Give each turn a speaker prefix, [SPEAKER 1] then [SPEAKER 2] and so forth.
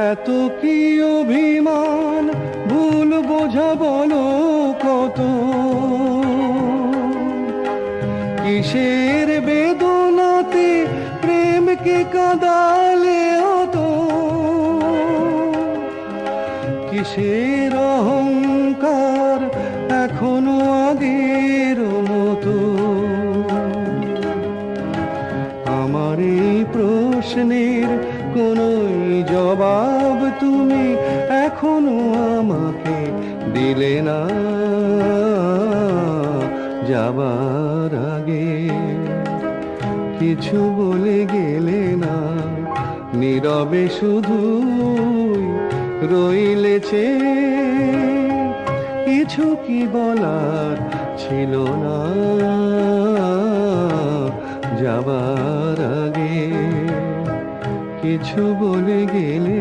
[SPEAKER 1] এত কি অভিমান, ভুল বোঝা বলো কত, কিসের বেদনাতে প্রেমকে কাঁদালে অত, কিসের অহংকার এখনো আগের মতো। আমার এই প্রশ্নের কোনোই জবাব তুমি এখনো আমাকে দিলে না। যাবার আগে কিছু বলে গেলে না, নীরবে শুধু রইলেছে। কিছু কি বলার ছিল না যাবার আগে, কিছু বলে গেলে